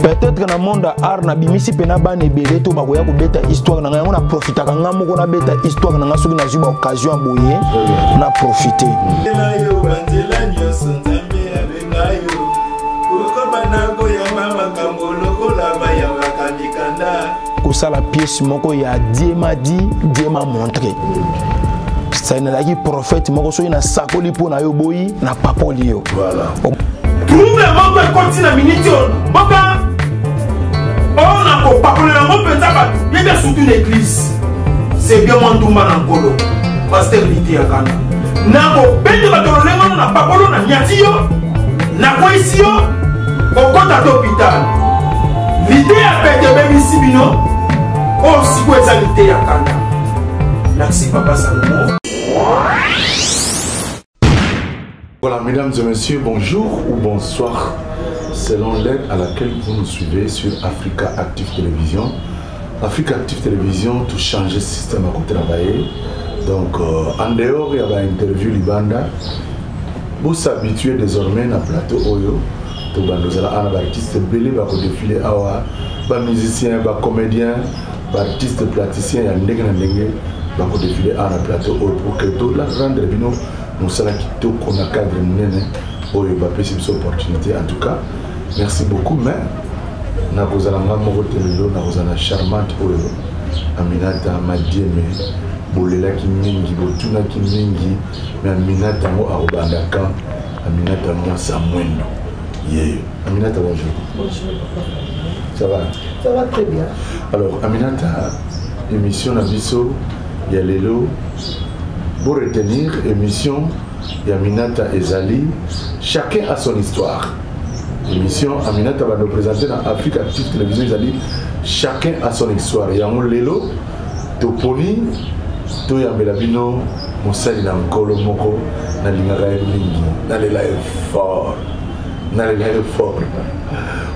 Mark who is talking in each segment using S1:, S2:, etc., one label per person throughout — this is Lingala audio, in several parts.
S1: Peut-être que dans le monde art na bimisi pena ba nebele to bakoya ko beta histoire na ngana profiter ka ngamo ko na beta histoire na ngasoki na zuba occasion boye na profiter ko sala pièce moko ya Diema di Diema montré ça na ki prophète moko so na sakoli po na yo boyi na papoli yo voilà trouve moko continue na minute boka on a pas parlé on peut ça il y a surtout l'église c'est bien mon tout mal en colo pasteur lité akana na ko bende ba to lengo na papolo na nyati yo na ko ici yo au kota d'hôpital lité a pété baby sibino oh si ko ça lité akana merci papa Salomon.
S2: Voilà, mesdames et messieurs, bonjour ou bonsoir, selon l'aide à laquelle vous nous suivez sur Africa Active Télévision. Africa Active Télévision, tout changer le système à côté travailler. Donc, en dehors, il y a une interview Libanda. Vous s'habituez désormais à plateau Oyo. Vous avez des artistes belés qui défiler, des musiciens, des comédiens, des artistes plasticiens, des qui défiler à la plateau Oyo pour que tout la rendre nous sommes qui qu'on a cadre nous cette opportunité en tout cas merci beaucoup mais nous avons charmante Aminata Madieme bolela ki mingi botuna ki mingi mais Aminata mo arobandaka Aminata mo samwendo yeah Aminata bonjour.
S3: Bonjour. Ça va très bien.
S2: Alors Aminata émission Nabiso il y a Lelo. Pour retenir émission Aminata Ezali, chacun a son histoire. L'émission Aminata va nous présenter dans Africa Active Télévision Ezali, chacun a son histoire. Il y a un Lelo, Toponi, Toyambelabino, Moussali Nankolo Moko, Nalingara Mingi, Nalela fort, Nalela fort.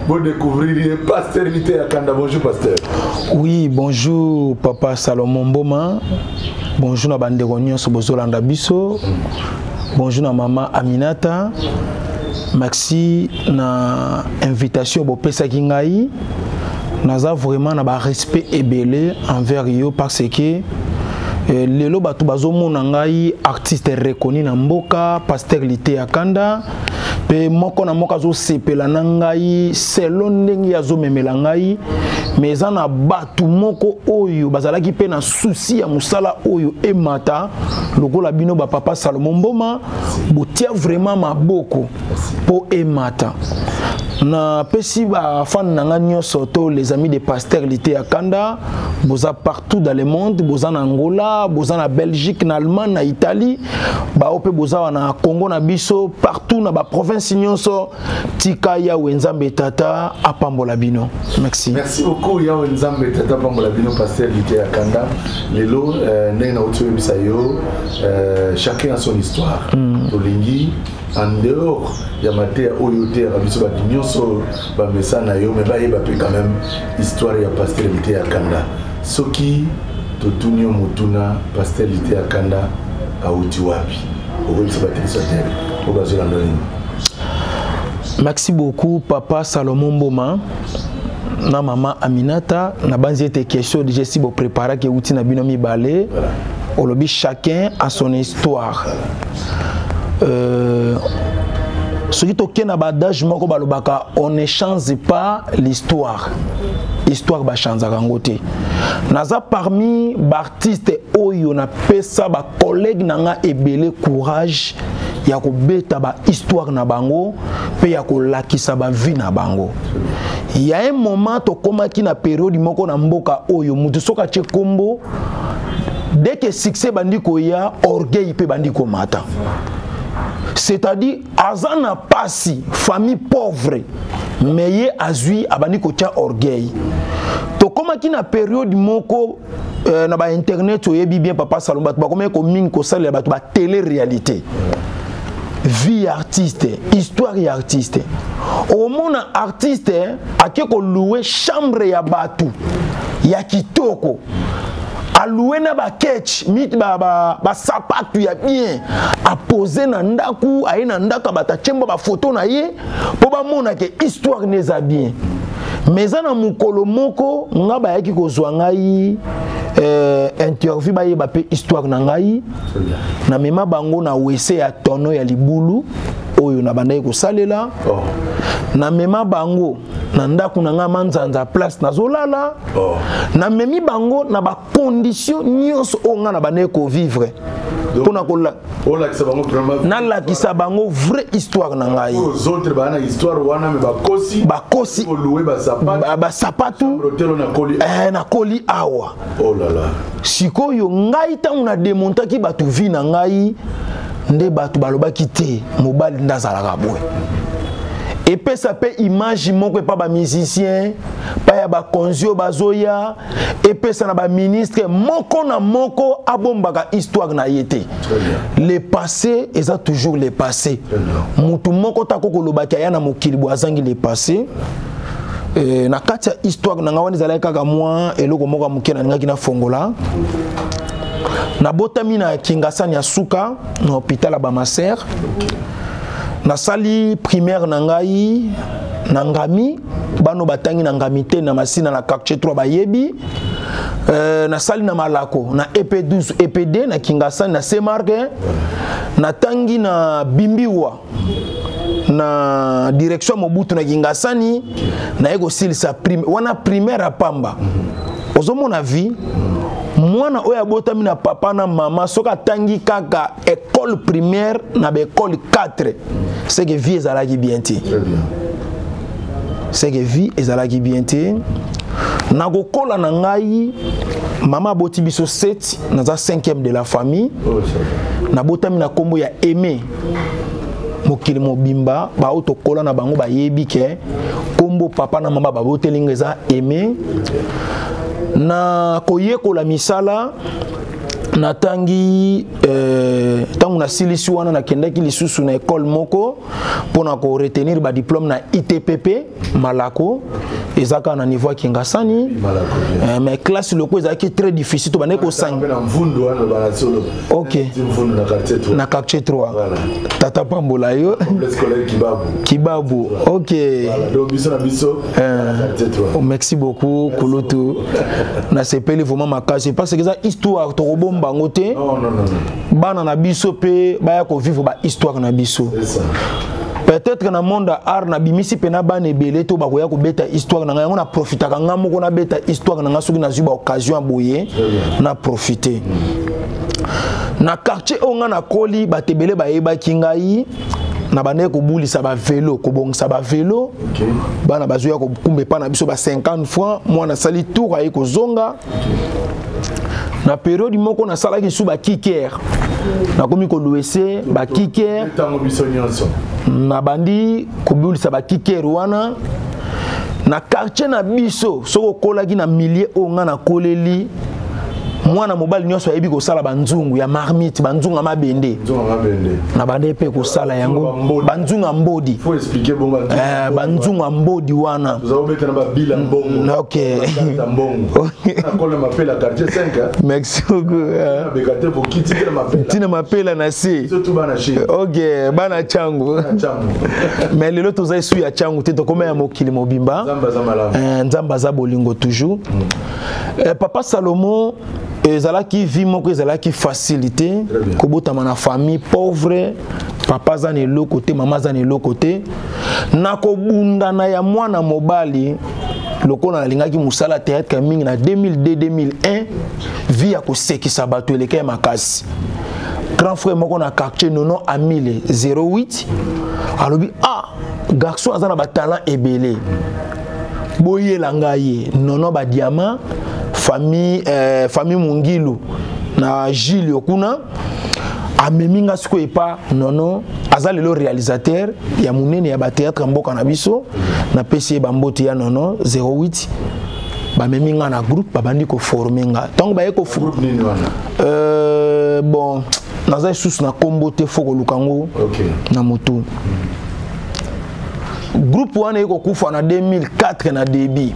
S2: Vous découvrirez Pasteur Lité Akanda. Bonjour Pasteur.
S1: Oui, bonjour Papa Salomon Mboma. Bonjour à Banderonio Sobozolanda Biso. Bonjour à Maman Aminata. Merci na invitation pour Pesa Kingai. Nous avons vraiment un respect et belé envers eux parce que lelo batu bazomo nangai artiste reconnu na mboka Pasteur Lité Akanda. Pe moko na moka zo sepela nangai selon ndenge ya zo memela ngai mais ana batu moko oyo bazalaki pe na souci ya musala oyo emata lokola bino ba Papa Salomon Mboma botia vraiment maboko po emata na pesi ba fan nanga nyoso to les amis de Pasteur Lité Akanda boza partout dans le monde boza en Angola boza na Belgique na Allemagne na Italie ba ope boza na Congo na biso partout na ba province nyonso tika ya wenzambe tata apambola bino merci.
S2: Merci beaucoup ya wenzambe tata apambola bino Pasteur Lité Akanda lelo nena otuwe bisayo chacun a son histoire tolingi en dehors ya matea oyote ya biso ba nyonso ba mesana yo mais ba yeba pe quand même histoire ya Pasteur Lité Akanda soki totunio mutuna Pasteur Lité Akanda auti wapi okolisa batelisateur obazola ndoni.
S1: Merci beaucoup Papa Salomon Mboma na Maman Aminata na banzi ete question de gesti bo préparer que outi na bino mi balé olobi chacun a son histoire. Ce qui toke na badage moko balobaka on ne change pas l'histoire. Histoire ba chanza kangote. Naza parmi artistes oyo na pesa ba collègue nanga ebele courage ya ko beta ba histoire na bango pe ya ko lakisa ba vie na bango. Il y a un moment to komaki na période moko na mboka oyo mutu soka chekombo dès que succès bandiko ya orgueil pe bandiko mata. C'est-à-dire azana pasi famille pauvre mais ye azui abandiko tia orgueil. To komaki na période moko na ba internet oyebi bien papa Salomon ba comme ko ming ko sala ba télé réalité vie artiste histoire ya artiste au monde artiste ake ko louer chambre ya batu ya kitoko a louer na ba catch mit ba sapatu ya bien a poser na ndaku a ina ndaka bata chemba ba photo na ye po ba mona ke histoire neza bien mais ana mukolo moko nga ba yaki ko zwa ngai interview ba yeba pe histoire na ngai na mema bango na wese ya tono ya libulu oyo na bandai ko salela na mema bango na ndaku na nga manzanza place na zolala na memi bango na ba condition nyonso o nga na bandai ko vivre pona kola na la kisabango vraie histoire na ngai
S2: aux autres bana histoire wana me bakosi louer ba
S1: sapatu na koli awa
S2: oh là là
S1: sikoyo ngai tangu na demontaki batu vi na ngai nde batu balobaki te mobali ndazalaka boye epesa pe image moko pa ba musicien pa ya ba konzio bazoya epesa na ba ministre moko na moko abombaka histoire na yete le passé eza toujours le passé mutu moko tako kolobaki ya na mokili bwazangi le passé na kati ya histoire na ngawani zalaka kaka mwa eloko moko muke na ngaki na fongola na botami na Kingasani ya suka na hôpital ba Maser na sali primaire na ngai na ngami bano batangi na ngami te na masina na quartier 3 bayebi na sali na malako na EP12 EP2 na Kingasani na Semarque na tangi na Bimbiwa na direction Mobutu na Kingasani na ego silisa wana primaire a Pamba ozomona vie mwana oya botami na papa na mama soka tangi kaka école primaire na ba école 4 c'est que vie ezalaki bien te c'est que vie ezalaki bien te na gokola na ngai mama boti biso 7 na za 5e de la famille na botami na kombo ya Aimé mokili mobimba ba auto kola na bango ba yebi ke kombo papa na mama ba botelinga za Aimé na koyekola misala na tangi tangu na silisi wana na kendaki lisusu na école moko pona ko retenir ba diplôme na ITPP Malako ezaka na niveau Kingasani mais classe loko ezaki très difficile to bane ko sang OK na quartier 3 tata pambola yo Kibabu OK merci beaucoup Kulutu na sepeli vraiment makasi parce que ça histoire to bango te bana na biso pe baya ko vivre ba histoire na biso peut-être na monde art na bimisi pe na bana ebele to bakoya ko beta histoire na ngai na profiter ka ngamo ko na beta histoire na ngai soki na zuba occasion boye na profiter na quartier onga na koli batebele bayeba kingai na bane ko bulisa ba vélo ko bongisa ba vélo bana bazoya ko kumbe pa na biso ba 50 francs moi na sali tour ay ko zonga na période moko na salaki sous ba kicker na komi ko louer ba kicker na bandi ko bulisa ba kicker wana na quartier na biso soko kolaki na millier onga na koleli mwana mobali nyonso ayebi ko sala banzungu ya marmite banzunga mabende na bande pe ko sala yango banzunga mbodi
S2: faut expliquer bon
S1: banzunga mbodi wana
S2: vous avez mettre na babila mbongo
S1: OK
S2: na kola mapela quartier 5
S1: merci beaucoup
S2: bekate pour kiti na mapela
S1: tina mapela na si
S2: surtout bana chi
S1: OK bana changu mais lelo tozai su ya changu te to koma ya mokili mobimba nzamba za bolingo toujours papa Salomon ezalaki vie moko ezalaki facilité kobotama na famille pauvre papa za ne lo côté mama za ne lo côté na kobunda na ya mwana mobali lokona lingaki musala théâtre mingi na 2002 2001 vie ya kosekisa bato eleka makasi grand frère moko na quartier nono Amile 08 alobi garçon azana ba talent ebele boyela ngai nono ba diamant famille Mungilu na Gilles Okuna ameminga siko epa nono azali le réalisateur ya munene ya ba théâtre mboka na biso na PC bamboti ya nono 08 ba memi nga na groupe ba bandi ko former nga donc ba ko
S2: groupe nini wana
S1: bon naza sous na kombo te foko lukango na moto groupe wana eko kufa na 2004 na début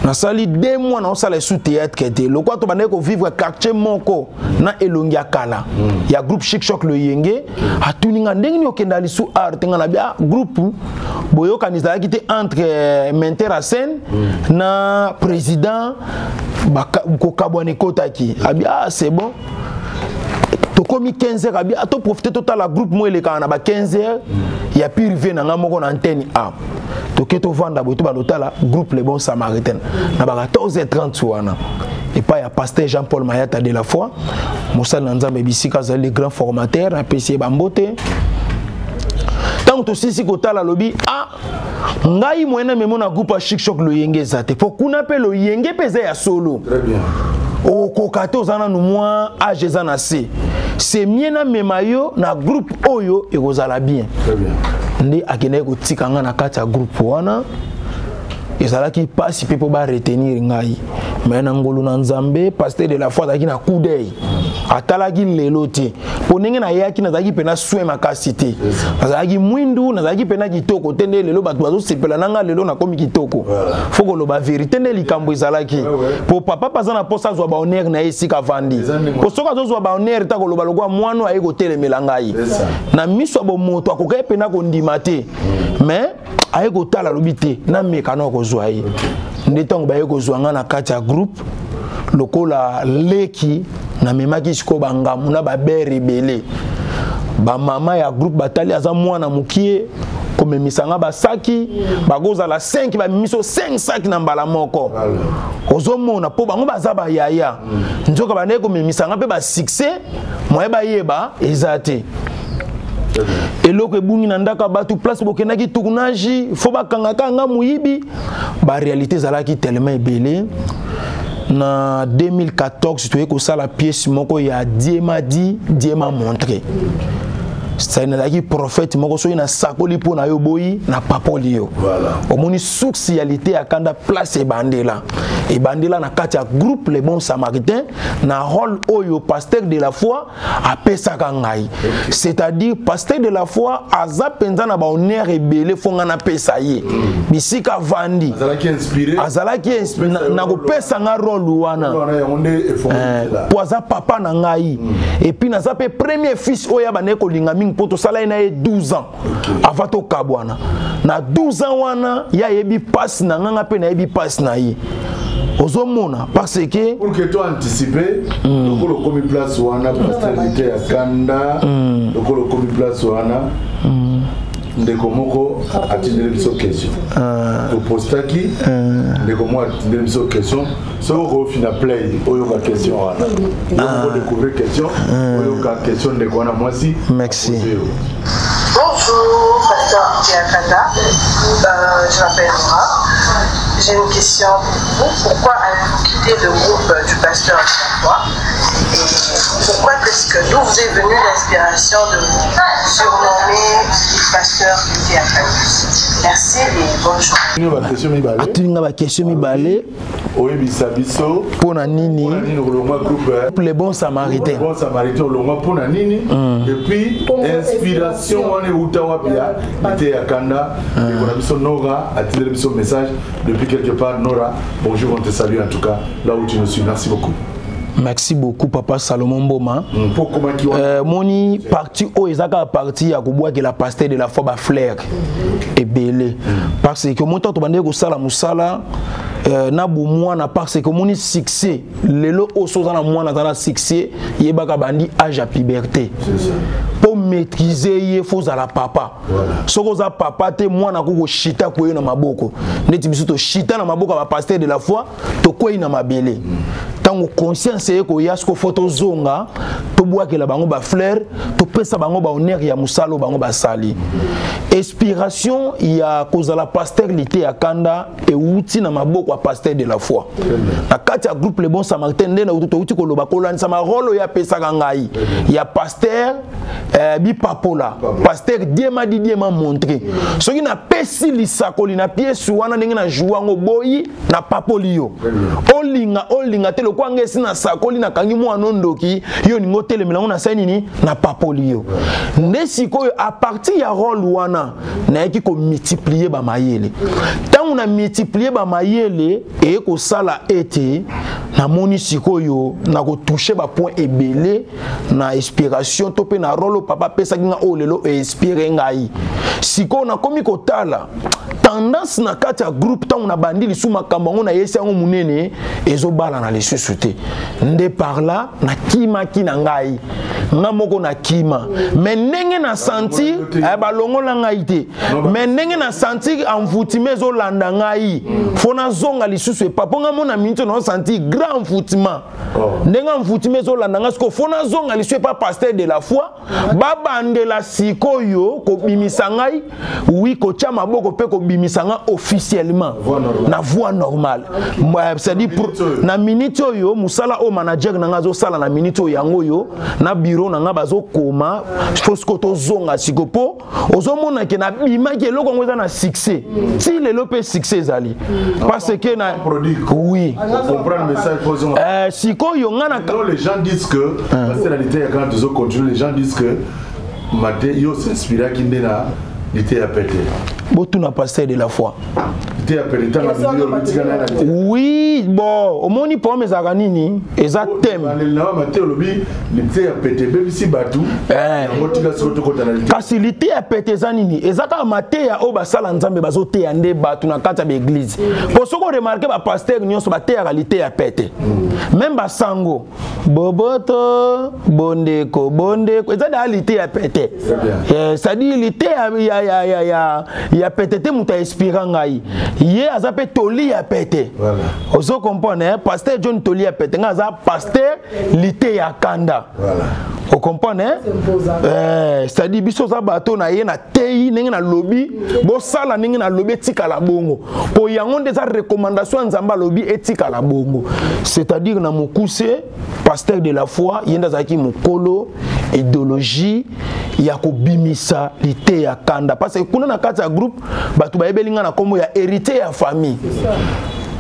S1: na sali 2 mois na osala sous théâtre kete le quoi to bande ko vivre quartier moko na elongi akala ya groupe Chic Choc le yenge atuninga ndenge ni okenda li sous art nga na bia groupe boyo kanisa ki te entre menteur à scène na président ko kabwane kotaki abia c'est bon to komi 15h abia to profiter total la groupe mo ele kana ba 15h ya privé na nga moko na antenne a to keto vanda boto ba lotala groupe Les Bons Samaritains na ba 14h30 wana et pas ya pasteur Jean-Paul Mayata de la foi Moussa Nzambe bisika za les grands formateurs na PC Bambote tant to sisi kotala lobi ngai moyena memo na groupe Chic Choc le yenge zate pour kuna pe le yenge peza ya solo
S2: très bien
S1: o kokate ozana no moi age za na C c'est miena memayo na groupe oyo ekozala bien
S2: très bien
S1: ndi akene ko tikanga na kati ya groupe wana ezalaki pasi pe po ba retenir ngai mais na ngolu na Nzambe pasteur de la foi zaki na coup d'œil atalaki lelo te po ndenge na yaki na zaki pena soin makasi te azalaki mwindu na zaki pena kitoko tende lelo bato bazo sepela nanga lelo na komi kitoko foko lo ba vérité nde likambo ezalaki po papa paza na posa zwa ba honneur na esika vandi po soka zo zwa ba honneur ta ko lo baloko mwano ayeko telemela ngai na miso bo moto akoka pena ko ndima te mais ayeko tala lobité na mekano ko zwa yi ndetong ba yeko zwa nga na kati ya groupe lokola leki na memaki siko bangamu na ba berebele ba mama ya groupe batali aza mwana mukie komemisanga basaki bagoza la 5 ba miso 5 sacs na mbala moko ozomona po bango baza ba yaya nzoka bane komemisanga pe ba succès moye ba yeba ezate eloko ebungi na ndaka batu place bokendaki tournage fo bakangaka nga muyibi ba réalité zalaki tellement ebele na 2014 tu eko sala pièce moko ya Diema dit Diema montré ça na ki prophète moko so ina sakoli po na yo boyi na papoli yo voilà omoni socialité akanda place e bandela na kati ya groupe Les Bons Samaritains na rôle oyo pasteur de la foi apesaka ngai c'est-à-dire pasteur de la foi aza penza na ba honneur ebele fonga na pesa ye bisika vandi azalaki inspiré na ko pesa nga rôle wana po aza papa na ngai et puis na za pe premier fils oya baneko lingami poto sala ina 12 ans avant to kabwana na 12 ans wana ya yebi passe na nganga pe na yebi passe na yi ozomona parce que
S2: pour que toi anticiper le komi place wana pastorité ya kanda le komi place wana ndeko moko atindele biso question to postaki ndeko moko atindele biso question so ko fina play oyo ka question wana on va découvrir question oyo ka question ndeko wana moi si
S1: merci.
S4: Bonjour, pasteur Diakanda, je m'appelle Nora. J'ai une question pour vous. Pourquoi avez-vous quitté le groupe du pasteur de la foi? Et pourquoi est-ce que d'où vous est venue l'inspiration de vous surnommer pasteur Diakanda? Merci et bonne journée.
S1: Atunga ba question mibale.
S2: Oyebisa biso
S1: pona nini
S2: groupe
S1: Les Bons Samaritains.
S2: Les Bons Samaritains longa pona nini et puis inspiration wana utawa pia ite yakanda et voilà biso Nora a tiré biso message depuis quelque part. Nora, bonjour, on te salue en tout cas là où tu nous suis. Merci beaucoup.
S1: Merci beaucoup papa Salomon Mboma. Moni parti o ezaka parti ya kubwa ke la pasteur de la foi ba flair et belé parce que montant to bande ko sala musala na bu mwana parce que moni succès lelo osoza na mwana za na succès yebaka bandi âge à puberté pour maîtriser ye faut za la papa soko za papa te mwana ko shita ko na maboko neti biso to shita na maboko ba pasteur de la foi to ko na mabele tant tango conscience eko yasko photo zonga to boake la bango ba fleur to pesa bango ba honneur ya musalo bango ba sali inspiration ya kozala pasteur lité ya kanda e uti na maboko ya pasteur de la foi na kati ya groupe le bon samaritain ndena uto uti ko loba ko lanisa ma role ya pesa ngai ya pasteur bi papola pasteur diema montré soki na pesi lisakoli na pièce wana ndenge na jouango boyi na papolio olinga te lokwa ngesi na sakoli na kangi mwana ndoki yo ningo telemelango na sani ni na papolio nde sikoyo a partir ya rôle wana na yaki ko multiplier ba mayele tangu na multiplier ba mayele e ko sala ete na moni sikoyo na ko toucher ba point ebele na inspiration to pe na rôle papa pesa kinga o lelo e inspirer ngai siko na komi kotala tendance na kati ya groupe tangu na bandi lisu makambo ngo na yesi yango munene ezo bala na lisusu te nde par là na kima kina ngai nga moko na kima mais ndenge na sentir ba longola ngai te mais ndenge na sentir envoûtement ezo landa ngai fona zonga lisusu e papa nga mona minute na sentir grand envoûtement ndenge envoûtement ezo landa ngai sko fona zonga lisusu pas pasteur de la foi babandela sikoyo ko bimisa ngai oui ko tia maboko pe ko bimisa nga officiellement na voix normale c'est-à-dire na minute yo musala o manager na nga zo sala na minute yango yo na bureau na nga bazo koma fosko to zonga sikopo ozomona ke na bima ke loko ngoza na succès si le lope succès zali parce que na oui
S2: comprendre message
S1: sikoyo nga na
S2: les gens disent que parce que la lité ya quand tu continues les gens disent que Maté yo s'inspira kindena lité ya pété
S1: botu na pasteur de la foi
S2: oui
S1: bon au moni pour mes aganini eza thème kasi lité ya pété zanini ezaka maté ya o basala nzambe bazote ya nde batu na kata ba église pour soko remarquer ba pasteur nyonso ba te ya lité ya pété même ba sango boboto bondeko eza da lité ya pété ça dit lité ya pété te muta inspirant ngai ye azape toli ya pété ozo comprendre pasteur John toli ya pété nga za pasteur lité ya kanda o comprendre c'est-à-dire biso za bato na ye na tei ndenge na lobby bo sala ndenge na lobby etika la bongo po yango ndeza recommandation nzamba lobby etika la bongo c'est-à-dire na mokuse pasteur de la foi yenda zaki mokolo idéologie ya kobimisa lité ya kanda parce que kuna na kati ya groupe bato bayebelinga na kombo ya hérité ya famille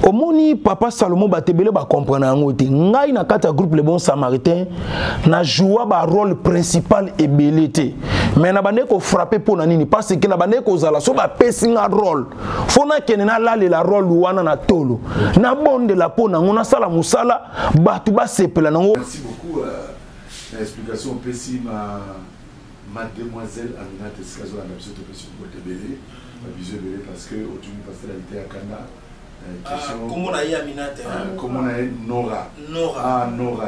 S1: omoni papa Salomon batebele ba comprendre yango te ngai na kati ya groupe le bon samaritain na joua ba rôle principal ebele te mais na bande ko frapper pour na nini parce que na bande ko zala so ba pesinga rôle fona kene na lale la rôle wana na tolo na bonde la po na ngona sala musala batu ba sepela nango.
S2: Merci beaucoup l'explication pesi mademoiselle Aminata Skazo la monsieur de sur Botebele visuel parce que aujourd'hui passer la lité à Kanda.
S5: Comment on a eu Aminata?
S2: Comment on a eu Nora? Nora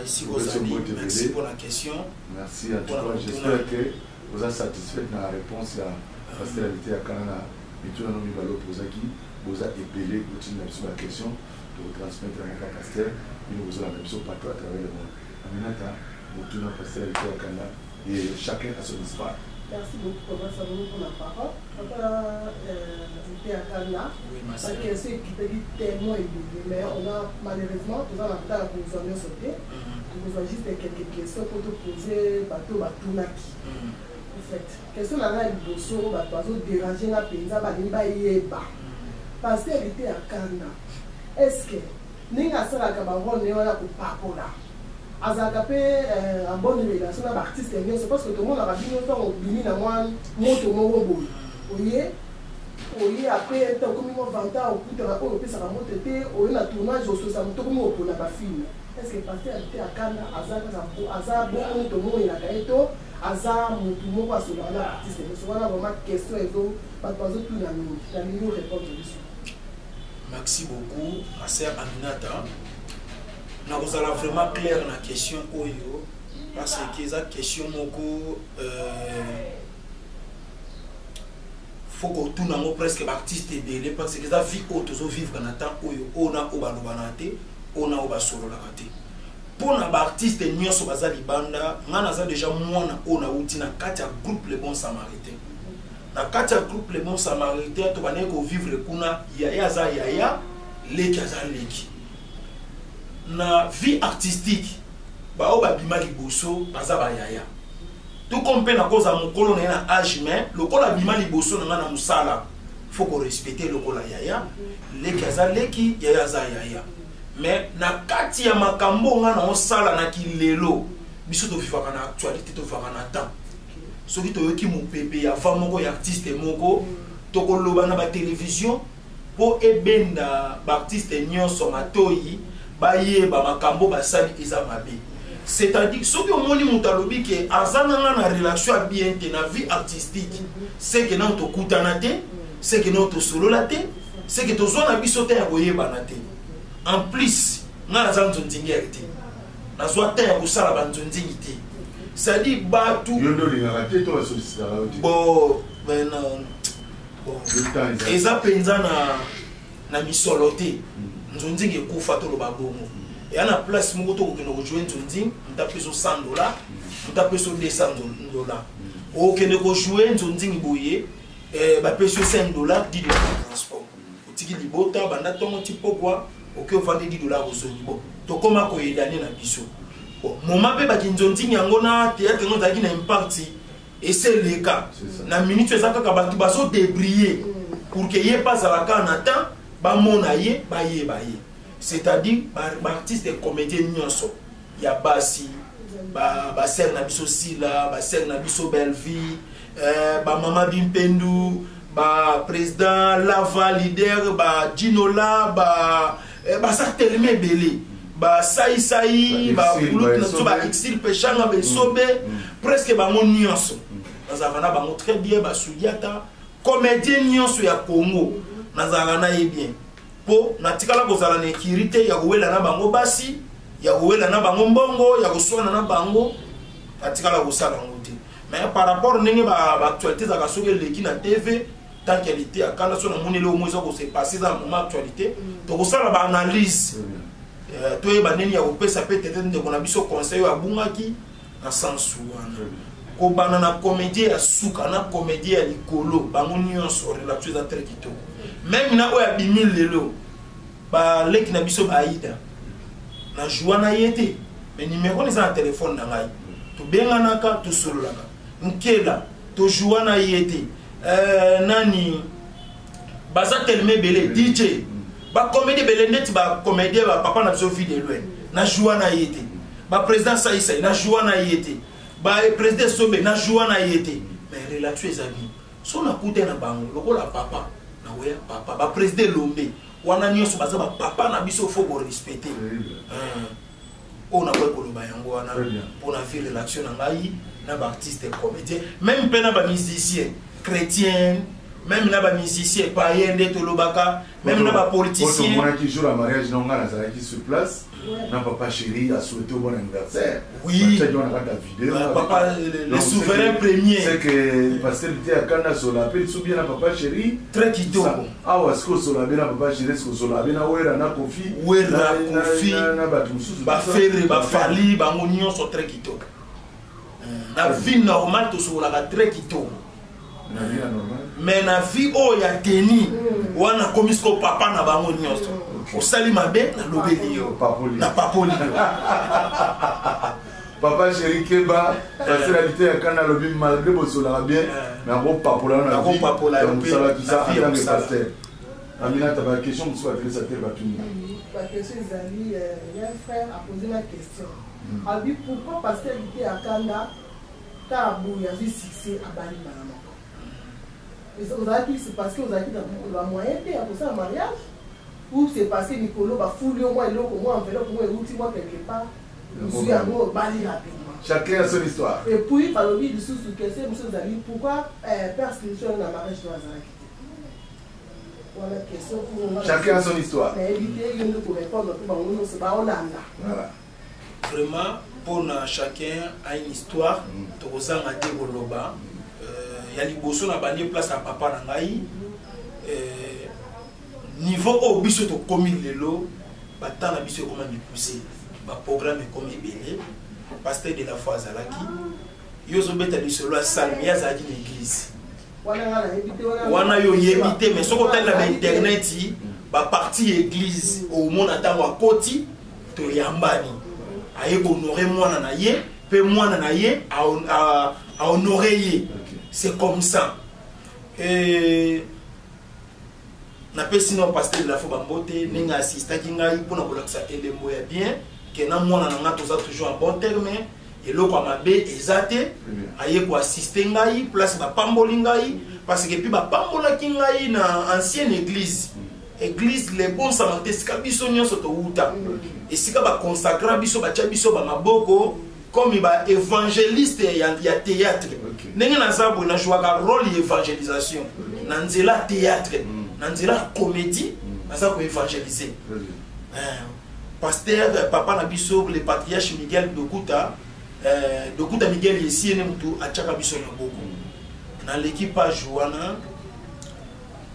S2: ici aux amis.
S5: Merci pour la question.
S2: Merci à toi. J'espère que vous êtes satisfait de la réponse à passer la lité à Kanda. Et tout le monde va l'opposer qui vous a épelé continuer sur la question de vous transmettre à un pasteur. Il nous a la même chose partout à travers le monde. Aminata, vous tournez passer la lité à Kanda et chacun a son histoire.
S3: Merci beaucoup pour la parole. Parce que c'est qui peut dire tellement élevé, mais on a malheureusement, nous avons la besoin de sauter. Nous avons juste quelques questions pour te poser, bateau, batunaki. En fait, question là, il faut déranger la pays, ça va aller bas. Parce qu'elle était à Kanda. Est-ce que nous avons la camarade, nous avons la parole azakape en bonne relation na artiste bien c'est parce que tout le monde a bien temps au bini na moi moto mo bo oye après tant comme mo vanta au coup de rapport au pesa moto té oye na tournage au so ça moto mo pour na ba film est-ce que passer à Kanda azaka na po azabo moto mo ina kaito aza moto mo kwa so na artiste c'est vraiment question ezo pas bazo tout na nous répondre dessus.
S5: Merci beaucoup ma sœur Aminata. Nous allons vraiment clair dans la question Oyo parce que la question moko faut que tout le presque artiste belé parce que la vie auto vivre dans temps Oyo on a au balobanate on a oba solo la kate pour na ba artiste nyonso baza libanda ngana za déjà mwana on a uti na kati ya groupe Les Bons Samaritains na kati ya groupe Les Bons Samaritains to bane ko vivre kuna yaya za yaya leki za leki na vie artistique ba oba bima liboso baza ba yaya tout comme pe na koza mokolo na âge mais le kola bima liboso na ngana musala faut qu'on respecte le kola yaya leki za leki yaya za yaya mais na kati ya makambo nga na osala na kilelo biso to vivaka na actualité to vivaka na temps soki to yoki mopepe ya femme moko ya artiste moko to koloba na ba télévision po ebenda ba artiste nyonso matoyi ba yeba makambo basali eza mabe c'est-à-dire soki omoni mutalobi ke azana nga na relation ya bien te na vie artistique c'est que na to kutana te c'est que na to solo la te c'est que to zona biso te ya koyeba na te. En plus, nous avons un petit peu na soit terre ou ça la bandondingité. Ça dit batou. Bon, ben bon. Et ça penza na misoloté. Ndondingi kufa to lo babongo. Et à la place moto que nous rejoindre ndonding, on tape sur $100, on tape sur $200. O que nous jouer ndondingi boyé, ba paye sur $5 dit de transport. O tiki libota banda tongo tipo quoi. Ok, on vend $10 au Sony. Bon, to comment qu'on est donné na biso. Bon, moment pe ba kinzonti yango na théâtre ngo zaki na impact et c'est le cas. Na minute ezaka ka batu baso débriller pour que yé pas à la can attend ba mona yé ba yé. C'est-à-dire ba artiste et comédien nyonso. Ya basi ba ser na biso Sila, ba ser na biso Belvi, ba mama Bimpendu, ba président Lava leader, ba Ginola, ba ça tellement belé ba sai ba boulot na so ba exil pechanga be sobe presque ba mon nyonso nazana ba très bien ba Sudiata comédien nyonso ya Congo nazana ye bien po natikala kozala na sécurité ya kowela na bango basi ya kowela na bango mbongo ya koswana na bango natikala kosala ngote mais par rapport ndenge ba actualité za kasoke leki na TV tant qu'elle était à quand on a monné le moins que c'est passé dans le moment actualité donc ça la analyse toi et baneni ya opé ça peut être de qu'on a biso conseil à bungaki na sens wana ko banana comédie ya suka na comédie ya likolo bango nyonso relation za très kitoko même na o ya bimil lelo ba leki na biso baida na joana yete mais numéro les en téléphone na ngai to benganaka to sololaka nkela to joana yete nani baza tellement belé DJ ba comédie belé net ba comédie ba papa na biso fille de loin na joana yete ba président Saïssa na joana yete ba président Sobe na joana yete mais relation ezali so na kuté na bango lokola papa na weya papa ba président Lombe wana nyonso baza ba papa na biso faut ko respecter on a pas koloba yango wana pour na vie relation na ngai na ba artiste comédien même pe na ba musicien chrétien même na ba musicien païen de tolobaka même na ba politicien
S2: on a qui joue la mariage non ngana ça qui sur place na papa chéri a souhaité bon anniversaire
S5: oui
S2: vidéo
S5: papa le souverain premier
S2: c'est que pasteur était à Kana Sola pe subia na papa chéri
S5: très kitoko
S2: ah wasko Sola bien na papa chéri sko Sola bien na wera na kofi na batu mususu
S5: ba fere ba fali ba ngonyo so très kitoko na vie normale to so la très kitoko
S2: na vie normale
S5: mais na vie o ya teni wana komisko papa na bango nyonso o sali mabe na lobeli yo na papoli
S2: papa chéri keba parce la vie à Kana lobi malgré bosola bien mais on papola na vie on sala tout ça en tant que pasteur Amina ta question sur la ça terre batuni
S3: la question Zali il y a un frère a posé la question a dit pourquoi pasteur était à Kana tabu ya vie succès à Bali Banama. C'est parce que vous avez la moyen pour ça un mariage ou c'est parce que Nicolo va fouler au moins l'eau, moi en fait, pour moi quelque part, nous suis à moi Bali rapidement.
S2: Chacun a son histoire.
S3: Et puis, par le biais du sous-question, M. Zali, pourquoi prescription dans la mariage doit s'arrêter? Voilà la question pour
S2: chacun a son histoire.
S3: Mais éviter de répondre c'est pas Hollanda.
S2: Voilà.
S5: Vraiment, pour chacun a une histoire, tout a été Goloba. Il y a des bossons à bannir place à papa Nangaï. Niveau au biso to commis le lot, batan na biso comment me pousser ba programme comme ebele pasteur de la foi azalaki yo zo beta de solo salmia za di l'église wana yo yebite mais soko tala na internet ba parti église au monde atango akoti to yambani aye ko honorer mwana na ye pe mwana na ye a honorer ye c'est comme ça et na pesi no pasteur de la foi bambote ninga assista kinga ipona kolakisa elembo ya bien que na mwana na nga toza toujours en bon terme et loko amabe ezate aye ko assister ngai place ba pamboli ngai parce que puis ba pambola kingai na ancienne église les bons samaritains sika biso nyonso to uta et sika ba consacrer biso ba tia biso ba maboko comme ba évangéliste ya théâtre ndenge na zabo na jouer rôle évangélisation na nzela théâtre na nzela comédie na za ko évangéliser pasteur papa na biso le patriarche Miguel Dokuta Miguel ici ne mutu achaka biso na boko na l'équipage wana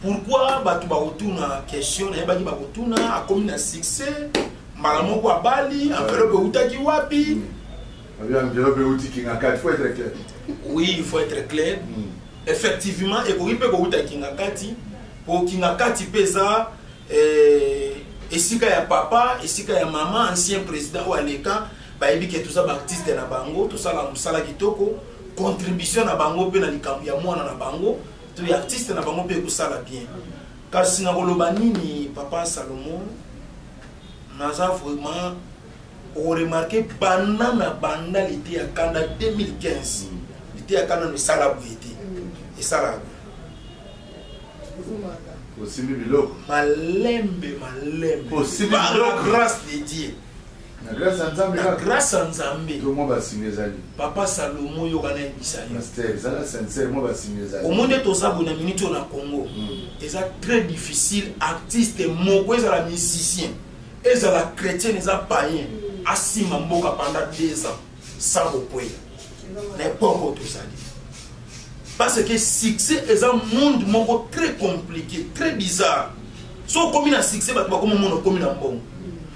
S5: pourquoi batu ba retourna question na yebaki ba retourna a comme na succès malamo kwa bali enveloppe utaki wapi
S2: enveloppe utaki ngakati faut être clair.
S5: Oui, il faut être clair. Effectivement et ko ipe ko utaki ngakati pour kingakati pesa esika ya papa esika ya maman ancien président ou aleka ba yebi ke tout ça ba artiste na bango tout ça la musala kitoko contribution na bango pe na likambo ya mwana na bango to ya artiste na bango pe ko sala bien car sina koloba nini papa Salomon naza vraiment on remarqué banana l'été à Canada 2015 l'été à Canada le sala boité et sala
S2: possible biloko
S5: malembe
S2: possible
S5: par la grâce de Dieu
S2: na grâce à Nzambe
S5: la grâce à Nzambe
S2: tout monde va signer zali
S5: papa Salomon yo kana bisali
S2: pasteur ça sincèrement va signer zali
S5: au monde to ça bona minute na Congo c'est très difficile artiste moko za la musicien et za la chrétien za païen asima mboka pendant 2 ans sans reposer n'importe tout ça parce que succès est un monde moko très compliqué très bizarre so comme na succès ba comme monde comme na mbongo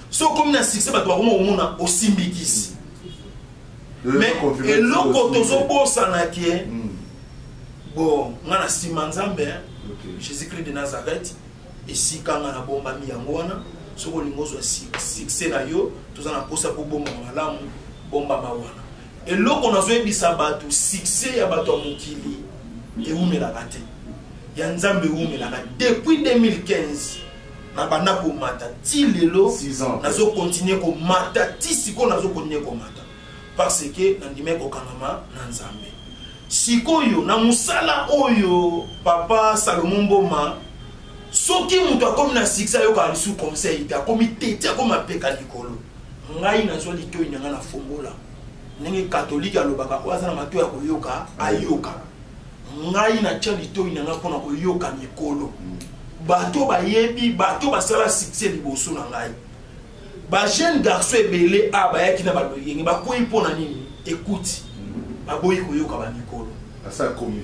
S5: so comme na succès ba comme monde aussi mbikisi mais et loko tozo bossa na ki bon ngana simanzambe Jésus-Christ de Nazareth et si kanga na bomba mi yango wana so ko lingozo succès na yo toza na kosa po bomba malamu bomba mawana et loko nazo ebisa bato succès ya bato mokili et oumelaka te ya Nzambe oumelaka depuis 2015 na banda ko mata ti lelo nazo continuer ko mata ti siko nazo continuer ko mata parce que nandime ko kangama na Nzambe sikoyo na musala oyo papa Salomon Mboma soki mutu akomi na succès yo ka lisu conseil ta komi tete akomi apeka likolo ngai nazo litoyi nyanga na fongola ndenge catholique alobaka oza na mato ya koyoka ayoka ngai na tia litoyi nyanga pona koyoka mikolo bato bayebi bato basala succès liboso na ngai ba jeune garçon ebele abayaki na baloyenge bakoyi pona nini écoute baboyi koyoka ba mikolo
S2: asa komi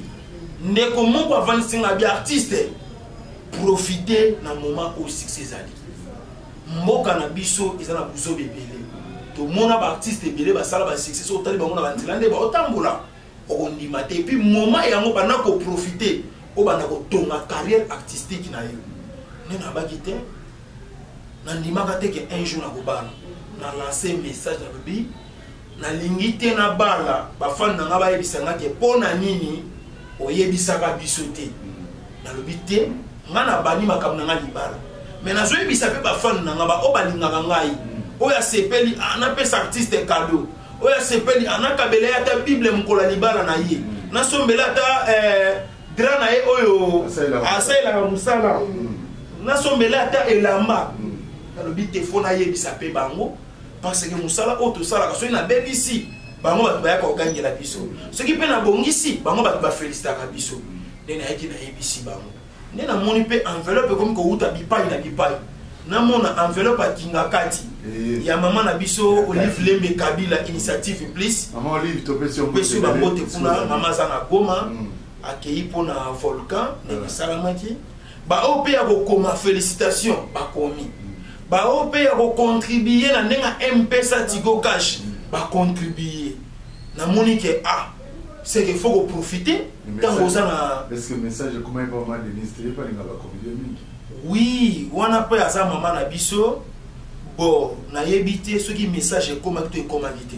S5: ndeko moko avansinga bi artiste profiter na moment au succès zali mboka na biso ezana buzo bebele to mona ba artiste ebele basala ba succès so tali bango na banzilande ba otambola okondima te puis moment yango bana ko profiter o bana ko tonga carrière artistique na yo nena bakite na ndimaka te ke un jour na kobala na lancer message na bibi na lingite na bala ba fan na ngaba yebisanga ke pona nini oyebisaka biso te na lobite ngana bani makamna nga libala mais na zo yebisa pe ba fan na ngaba o balingaka ngai oya sepeli anapesa artiste cadeau oya sepeli anakabela ya ta bible mkola libala na ye na sombela ta grand na ye oyo asaila musala na sombela ta elamba alobi telefone ayebisa pe bango parce que musala auto sala ka so na bebisi bango ba ya ko gangela biso ce qui pe na bongisi bango ba féliciter ka biso ndena yaki na yebisi bango ndena moni pe enveloppe comme ko uta bipai na bipai na mona enveloppe akinga kati ya mama na biso Olive Lembe Kabila initiative please
S2: maman Olive to peso
S5: ba bote kuna mama za na Goma akei pona volcan na salamaki ba opé ya ko koma félicitation ba komi ba OP ya ko contribuer na ndenga M-Pesa Tigo Cash ba contribuer na monique c'est qu'il faut profiter tant que ça.
S2: Est-ce que le message comment il va mal de pas les gars
S5: oui, on a pas ça maman na biso bon na yebité ce qui message est comme tu comme habité.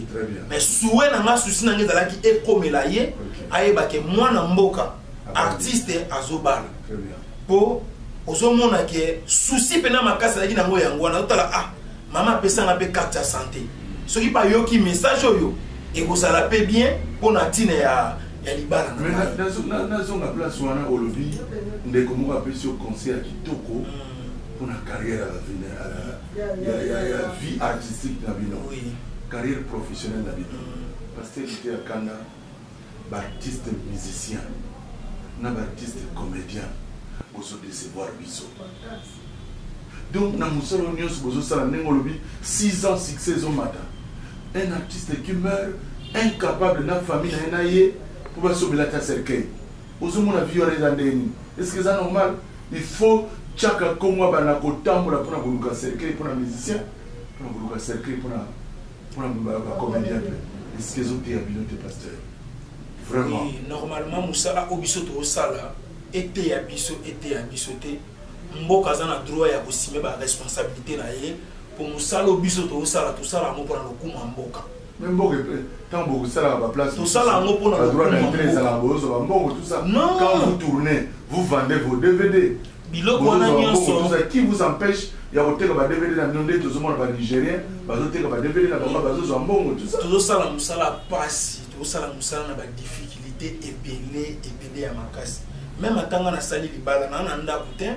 S5: Mais souhait na ma souci na ngeza qui est comme la yé ayeba ke moi na mboka artiste azobala. Très bien. Pour ozomona ke souci pena makasa la ki na ngo yango na tala maman pesa na pe carte santé. Ce qui pas yo qui message yo et que ça la paie bien pour la tine ya libala.
S2: Mais dans la place où on a au lobby, on est comme on appelle sur concert qui toko pour la carrière à la vie artistique dans la carrière professionnelle dans la vie. Parce que j'étais à Kanda, artiste musicien, artiste comédien, pour se décevoir biso. Donc dans mon salon news, vous savez, on a 6 ans succès au matin. Un artiste qui meurt incapable de la famille pour sauver la cercueil. Est-ce que c'est normal? Il faut chaque Congo pour un cercueil pour un musicien, pour un cercueil pour un comédien. Est-ce que c'est un pasteur? Vraiment.
S5: Oui, normalement, Moussala Obisoto Osala était à bisoté. Mboka a droit à aussi la responsabilité pour Moussala Obisoto Osala tout ça là pour le coup Mboka.
S2: Même quand vous êtes à la place,
S5: tout ça là pour le
S2: coup tout ça. Quand vous tournez, vous vendez vos DVD. Qui vous empêche? Il y a des DVD dans le monde, tout le monde va Nigérien, des DVD dans le monde, tout ça. Tout
S5: ça là, Moussala passe, tout ça là, Moussala a des difficultés épelées à ma casse. Même quand on a sali les balles, on a un dabutin,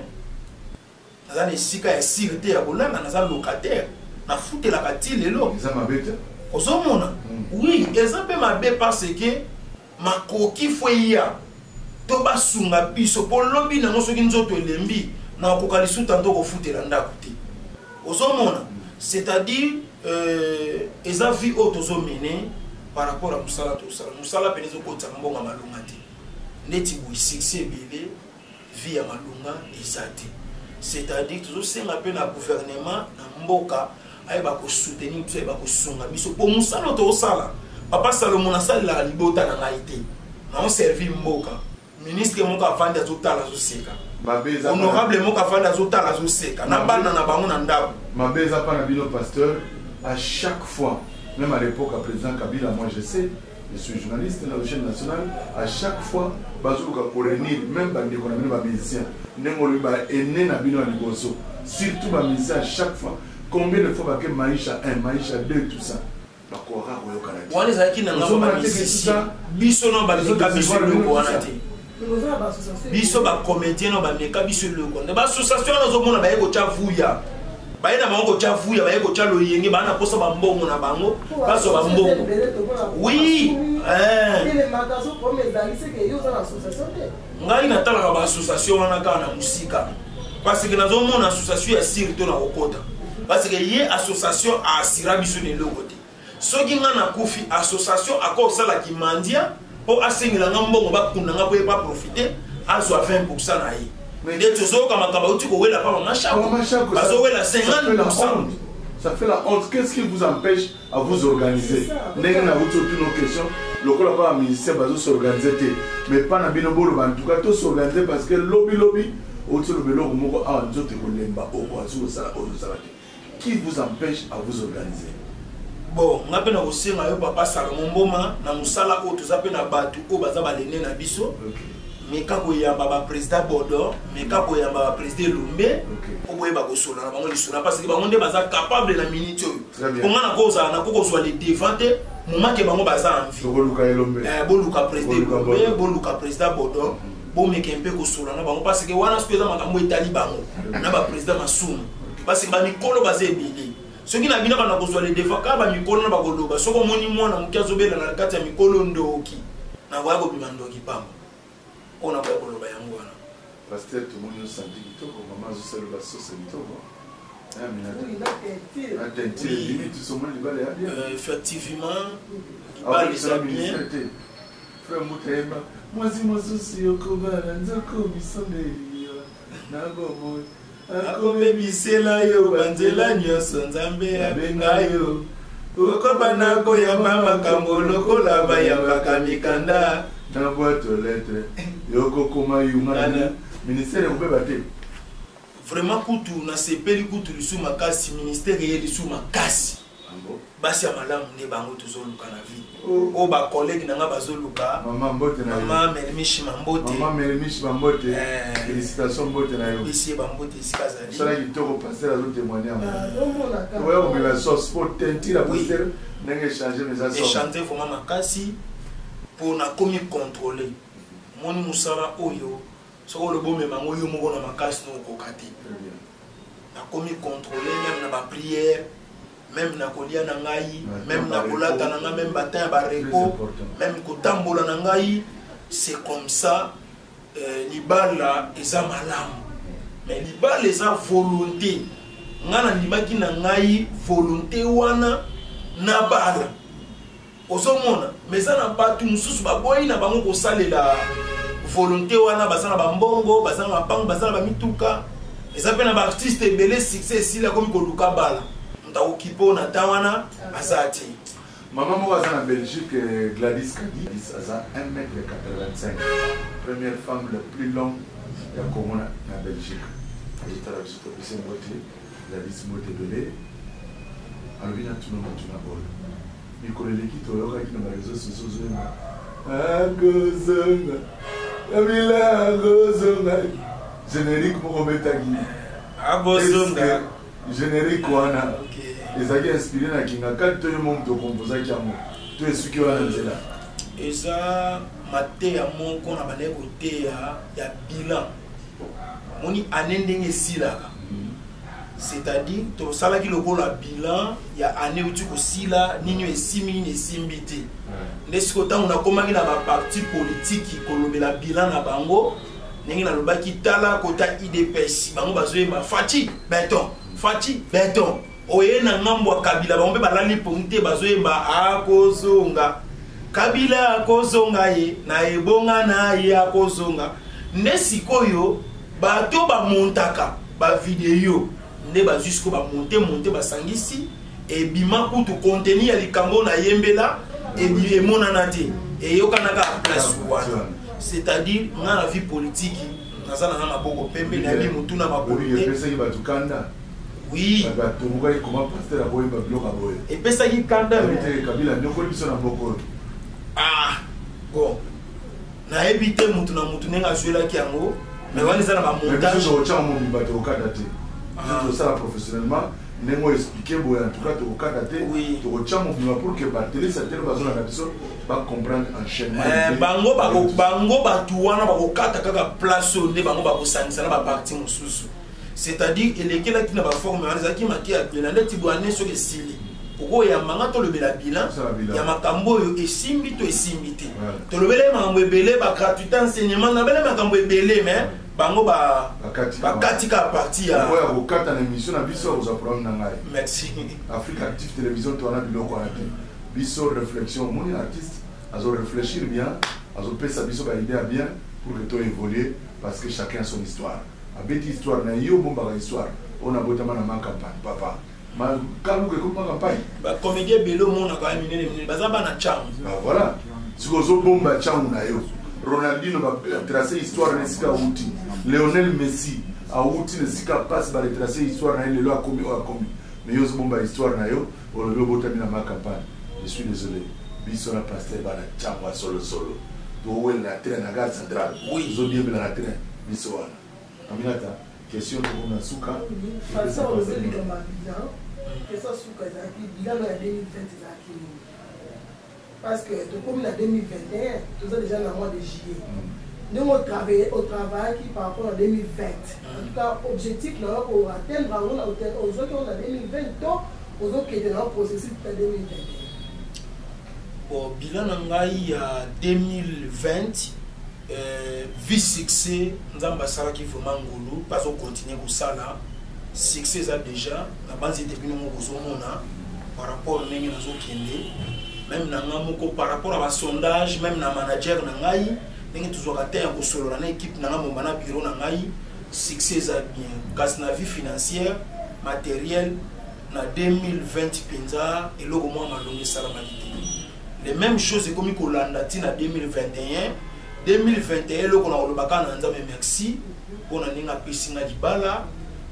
S5: on a des sika et sirté à Bolan, on a un locataire, on a foutu la bâtie les lots.
S2: Ça m'a bête.
S5: Oui, exemple m'a bête parce que ma coquille foyer, toba sunga biso pour lobby na ngoso kinzoto lembi na kokalisu tanto ko foutu la ndabuté. C'est-à-dire eza vie auto mené par rapport à Moussala tout ça. Moussala penezo ko tsambo nga malunga te. Neti boy succès belé vie ya malunga ezate. C'est-à-dire toujours c'est un peu na gouvernement na mboka ayeba ko soutenir tout ayeba ko sunga biso pour Moussala to sala. Papa Salomon na sala la libota na ngaité. Na on servi mboka. Ministre moka fanda zotala zoseka. Honorable moka fanda zotala zoseka. Na bana na bango na ndabo.
S2: Mabeza pa na bino pasteur à chaque fois même à l'époque à président Kabila moi je sais je suis journaliste dans la chaîne nationale à chaque fois bazuka pour réunir même bande qu'on a même ba musicien ndengolo ba ene na bino liboso surtout ba musicien à chaque fois combien de fois ba ke Maisha 1 Maisha 2 tout ça ba ko ra ko yo kana
S5: wale za kina ngamba ba musicien biso no ba leka biso lo wana te biso ba comédien no ba leka biso lo ko ba association na zo mona ba yeko chavuya ba ina bango chavuya ba yeko chalo yenge ba na posa ba mbongo na bango baso ba mbongo oui ngai na tala ba association wana kana musika parce que nazo mona association ya sirto na okota parce que ye association a asira biso ne lokote soki nga na kufi association akosa la ki mandia pour asengela ngambongo ba kunanga po pas profiter azo 20% na ye mais dès toujours comme akaba uti ko wela pa machako bazo wela 50%.
S2: Ça fait la honte. Qu'est-ce qui vous empêche à vous organiser? N'est-ce pas toutes nos questions. Le col pas ministère bazo s'organiser mais pas na binobolo en tout cas tout s'organiser parce que lobby autour de l'eau moko a nzote ko lemba o ko azu sala o sala. Qui vous empêche à vous organiser?
S5: Bon, on a peine aussi na yo papa Salomon Mboma na musala o toza pe na batu o baza balene na biso. Mais quand il y a un président Bordeaux, mais quand il y a un président Lumbe, on peut pas sola na bango lisuna parce que bango nde baza capable na minute yo. On a cause na ko soit les défendre, moment que bango baza envie. Boluka président Lumbe, boluka président Bordeaux, bon mais que un peu ko sola na bango parce que wana ce que za makambo etali bango na ba président Masumu parce que ba mikolo baza ebili. Ce qui n'a bien pas ko soit les défendre ka ba mikolo na ba koloba soko moni mwana mukiazo bela na kati ya mikolo ndoki. Na kwa ko bimandoki pamba. On a pas de problème.
S2: Pasteur, tout le monde nous sent dit que maman je sais le sauce
S5: effectivement,
S2: frère Moutema, moi si mon souci au Koba, Nzoko, Bissonde, Nago,
S5: akombe bisela yo banzela nyonso nzambe abenga yo okobana koyamba makambo lokola bayambaka mikanda
S2: na boîte aux lettres yoko koma yunga ministère ko beba te
S5: vraiment kutu na sepeli kutu lisu makasi ministère ye lisu makasi basi ya malamu ne bango tozoluka na vie o ba collègue nanga bazoluka
S2: maman mbote na yo
S5: maman Merimishi Mambote
S2: félicitations mbote na yo
S5: ici Mambote sikazali
S2: ça qui toko passer à l'autre témoigner ouais on met la sauce pour tenter la passer n'enge changer mes assos
S5: chanter vraiment makasi pour na komi contrôler moni musala oyo soko le bon memango yo moko na makasi no kokati na komi contrôler même na ba prière même na kolia na ngai même na kolata na ngai même batin ba repos même kotambola na ngai c'est comme ça libala eza malamu mais libala eza volonté ngana libaki na ngai volonté wana na bala ozomona mais ça na batu mususu baboyi na bango kosalela volonté wana basana bambongo basana mapango basana bamituka eza pe na ba artiste ebele succès sila komi koluka bala Kipo na tawana azati
S2: maman moi en Belgique Gladys Kadi aza 1m85 première femme la plus longue ya komona na Belgique ayita la biso pese mbote Gladys mbote belé alvina tuna bol mikolo lekito yoka kina na réseaux sociaux zema agozonga kabila agozonga générique moko betagi
S5: agozonga
S2: générique wana ezaki inspiré na kinga kati toyo mo to composer kiamo to esuki wana nzela
S5: eza mate ya moko na bale kote ya bilan moni anendenge silaka c'est-à-dire to salaki lokola bilan ya année uti ko sila nini esimi nini esimbiti ndesiko tangu na komaki na ba parti politique kolobela bilan na bango ningi na lobaki tala kota IDPS bango bazoyema Fati beton oye na ngambo Kabila bango be balali ponte bazoyemba akozonga Kabila akozonga ye na ebonga na ye akozonga nde sikoyo bato ba montaka ba video nde ba jusqu'au ba monter basangisi e bima kutu contenu ya likambo na yembela e bi emonana te e yokanaka place wana c'est-à-dire na la vie politique nazana na maboko pembe na bi mutu na mapolite oui. Et puis ça y est quand même. Ah, bon. Na évité mutu na mutu nenga jouer qui yango, mais wani ça na ba montage.
S2: Je ça professionnellement, nengo expliquer boy en tout cas to kadate.
S5: Oui.
S2: To chamo pour que ba télé ça télé bazona na biso ba comprendre enchaînement.
S5: Bango ba tuwana ba kokata kaka place onde bango ba kosanisa na ba parti mususu. C'est-à-dire il est là qui n'a pas formé qui m'a qui a bien là tu dois aller sur les style pourquoi il y a manga to le bilan il y a makambo et simbito et simbité to le belé mambo belé ba gratuité enseignement na belé makambo belé mais bango ba katika partie ya
S2: ouais au kata na émission na biso vous apprendre na ngai
S5: merci
S2: Afrique Active Télévision to na biloko na te biso réflexion mon artiste azo réfléchir bien azo pesa biso ba idée bien pour que to évoluer parce que chacun a son histoire abeti histoire na yo bomba ka histoire on a botama na campagne papa ma kalu ke kuma campagne
S5: ba comédien belo mona ka minene bazaba na cham
S2: voilà siko zo bomba cham na yo Ronaldinho ba tracer histoire na sika uti Lionel Messi a uti na sika passe ba tracer histoire na ile lo akomi mais yo zo bomba histoire na yo on le botami na campagne je suis désolé biso na pasteur ba na cham wa solo to wel na train na gare centrale
S5: oui
S2: zo bien na train biso wana Aminata, question pour mon Souka.
S3: Parce que on veut dire comme bilan, question Souka Zaki, bilan en 2020 Zaki. Parce que comme en 2021, tout ça déjà dans le mois de juillet. Nous on travaille au travail qui par rapport à 2020. En tout cas, objectif là pour atteindre aux autres on a 2020 donc aux autres qui étaient dans le processus de 2021.
S5: Bon, bilan en 2020. Vie succès nous avons basala qui vraiment ngolo pas au continuer au sala succès ça déjà la base est devenu mon ozomona par rapport à nengi nazo kende même na ngamoko par rapport à ba sondage même na manager na ngai nengi toujours ka terre ko solo na équipe na ngamo bana bureau na ngai succès ça bien kasi na vie financière matérielle na 2020 penza et logo moi malongi salamalité les mêmes choses comme kolanda tina 2021 logo na olobaka na nzambe merci pour na ninga pisinga libala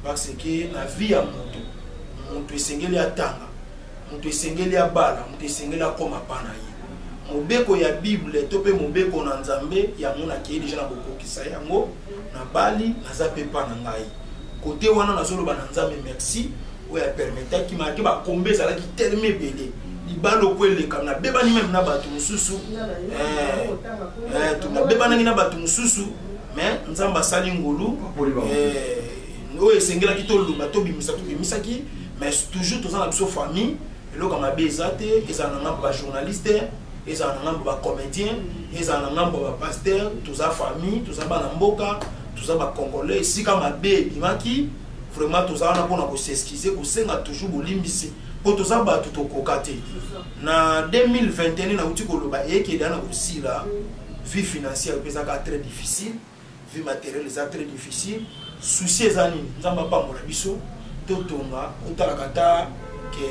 S5: parce que na vie ya moto esengeli atanga moto esengeli abala moto esengeli akoma pana ye mobeko ya bible to pe mobeko na nzambe ya mona ki déjà na bokokisa yango na bali naza pe pa na ngai côté wana na solo ba na nzambe merci oya permettre ki ma ke ba kombe za la ki tellement belé libalo kwele kam na beba ni même na batu mususu tu na beba na batu mususu mais nzamba sali ngulu o esengela ki to lumba to bimisa ki mais toujours tous en la famille et là comme a bezate ils en ont pas journaliste ils en ont pas comédien ils en ont pas pasteur tous en famille tous en bana mboka tous en congolais si comme a be bimaki vraiment tous en on a s'excuser ko senga toujours bolimbisi pour tous en ba tout kokate na 2021 na uti ko loba eke dana aussi là vie financière pesa ka très difficile vie matérielle est très difficile souci ezani nzamba pa mola biso totonga utalakata ke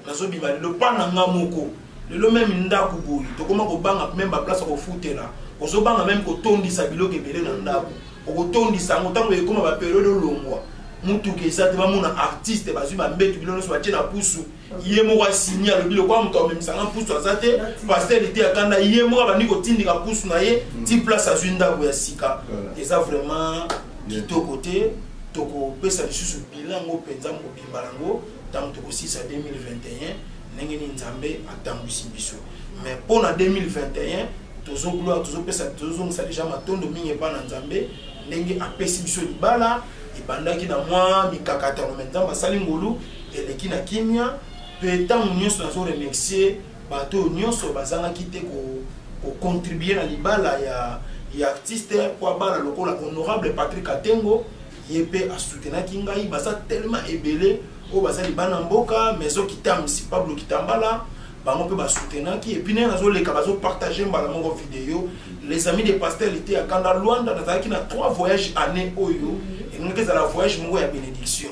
S5: nazobima le pana ngamoko lelo même ndako boyi to koma ko banga même ba place ko futela ozobanga même ko tondisa biloko ebele na ndako ko tondisa ngotango e koma ba période longwa mutu ke sa te ba mona artiste bazui ba mbetu biloko so atie na pusu yemo wa signal bilo kwa mto même sanga pusu azate pasteur était akanda yemo ba niko tindika pusu na ye ti place azwinda ko ya sika et ça vraiment kitoko côté toko pesa lisusu bilango penza mo bimbalango tant toko 6 à 2021 ndenge ni nzambe atambwisi biso mais pour na 2021 tozo gloire tozo pesa tozo ngisa déjà matondo mingi pa na nzambe ndenge apesi biso libala ibandaki na mwa mikakata no nzambe sali ngolu eleki na kimia pe tant nyonso nazo remercier bato nyonso bazanga kite ko contribuer na libala ya artiste kwa bala lokola honorable Patrick Atengo yepe a soutenir kingai basa tellement ebelé o basa libana mboka maison kitamisi Pablo Kitambala bango pe ba soutenir ki et puis nazo leka bazo partager mbala mongo vidéo les amis des pasteurs étaient à Kanda Luanda na 3 voyages année oyo et nous que la voyage mongo ya bénédiction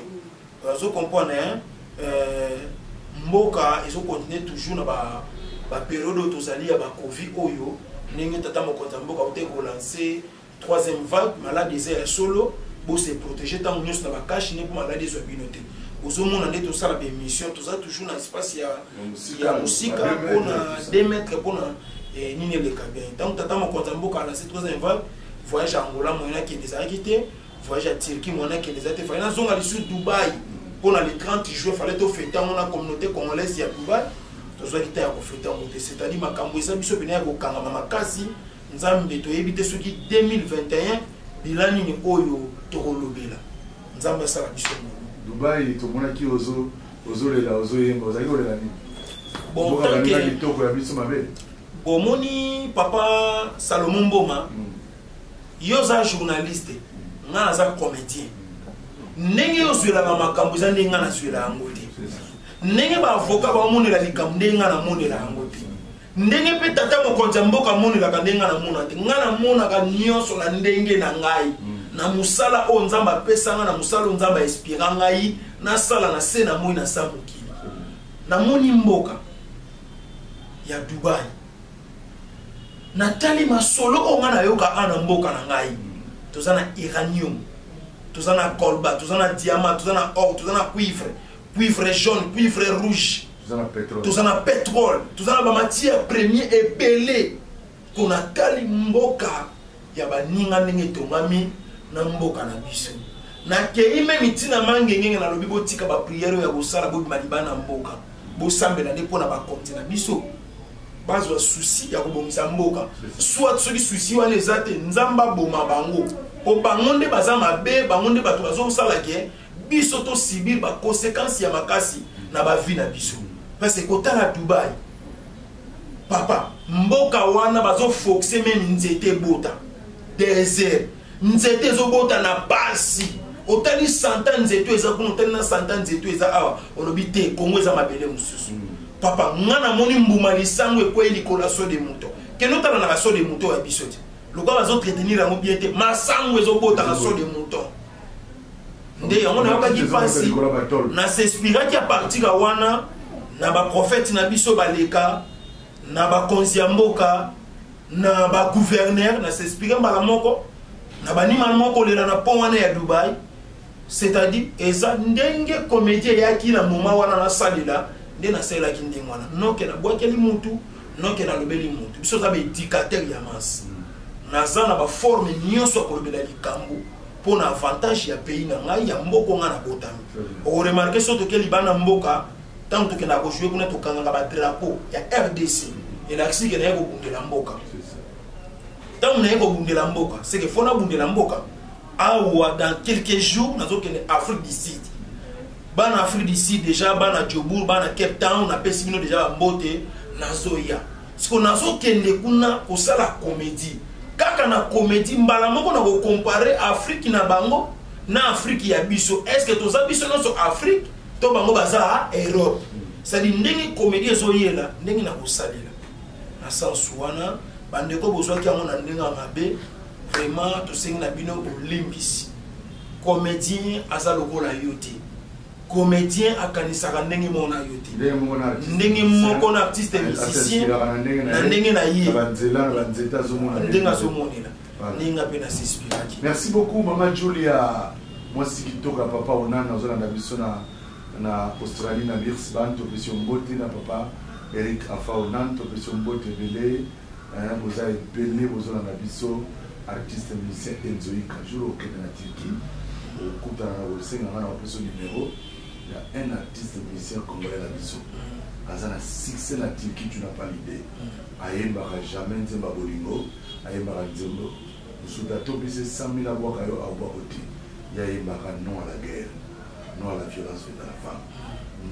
S5: bazo comprendre mboka ils ont continué toujours na ba période tozali ya ba covid oyo ningi tata mokonza mboka ote ko lancer 3e vague maladie est solo pour se protéger tant nous na ba cache ni pour maladie zo binoté ozomona nde to sala be mission to za toujours na espace ya musika pour na 2 mètres pour na nini le kabin tant tata mokonza mboka lancer 3e vague voyage à Angola moyena qui des quitté voyage à Turquie moyena qui des a été fait na zonga sur Dubaï pour na le 30 juin fallait to fêter on a communauté congolaise ya Dubaï c'est-à-dire makambo eza biso pena ya kokanga makasi nzambe toyebi te soki 2021 bilani ni oyo tokolobela nzambe asala biso
S2: Dubaï tomonaki ozolela ozoyenga ozali kolela nini
S5: bon tanke
S2: kitoko ya biso mabe
S5: bomoni papa Salomon Mboma yo za journaliste nga naza comédien ndenge ozwelaka makambo eza ndenge nga nazwela yango te ndenge ba avocat ba monela likambo ndenge na monela yango te ndenge pe tata mokonza mboka monela ka ndenge na mona te nga na mona ka nyonso na ndenge na ngai na musala o nzamba pesa nga na musala o nzamba inspira ngai na sala na se na moi na samuki na moni mboka ya Dubai na tali masolo o nga na yoka ana mboka na ngai tozana uranium tozana colba tozana diamant tozana or tozana cuivre jaune, cuivre rouge, tout en pétrole, tout en matière première et belé. Qu'on a tali mboka, yaba ninga nenge tongami na mboka na biso. Na kei même itina mangenge na lobi botika ba prière ya bosala bo malibana mboka. Bo sambela depo na ba compte na biso. Bazo souci ya kobomisa mboka. Soit soki souci wana ezate nzamba boma bango. O bangonde bazama be bangonde bato bazo sala ke biso to subir ba conséquences ya makasi na ba vie na biso parce que kota na Dubaï papa mboka wana bazo foxer même nzete bota désert nzete zo bota na basi otali santa nzeto eza kuno otali na santa nzeto eza awa olobite Kongo eza mabele mususu papa ngana moni mbuma lisango ekweli kolaso de moto keno tala na so de moto ya biso te lokwa bazo entretenir yango bien te masango ezo bota na so de moto nde yango nayokaki mpasi nasinspiraki à partir ya wana na baprofete na biso baleka na bakonzi ya mboka na bagouverneur nasinspire mbala moko na banima moko lela na pont wana ya Dubai. C'est-à-dire eza ndenge comédien eyaki na moment wana nasalela nde nasalelaki ndenge wana noke nabwakeli mutu noke nalobeli mutu biso oza baéducateur ya masi naza na baforme nyonso ya kolobela likambo mpo na avantage ya pays na ngai ya mboka nga na botami okoremarke so toke libana mboka ntango tokenda kojue kuna tokangaka badrapeau ya RDC elakisi ke naye kobundela mboka ntango naye kobundela mboka seke fo nabundela mboka awa dans quelques jours nazokende Afrique du Sud bana Afrique du Sud déjà bana Jobour bana Cape Town na pesi bino déjà mbote nazoya siko nazokende kuna kosala comédie kaka na comédie mbala moko na ko comparer Afrique na bango na Afrique ya biso est-ce que toza biso no so Afrique to bango baza Europe ça dit ndenge comédie zoyela ndenge na kosalela na sens wana bandeko bozwa ki amona ndenge mabe vraiment to sengi na bino olimbisi comédien aza lokola yote comédien akanisaka ndenge mona yote ndenge moko na artiste musicien na ndenge na ye ndenge azomonela ndenge ape na s'inspiraki.
S2: Merci beaucoup Maman Julia mwasi kitoka papa onana ozolanda biso na Australie na Brisbane topesi mbote na papa Eric Afa onan topesi mbote bele boza ebele bozolanda biso artiste musicien Enzoïka jour au Kenya na Turquie au coup dans le Sénégal on a pris son numéro il y a un artiste musicien congolais là biso dans un succès na Turquie tu n'as pas l'idée ayemba jamais nzemba bolingo ayemba nzembo musudato bise 100 000 aboka yo aboka oti yayemba non à la guerre non à la violence faite à la femme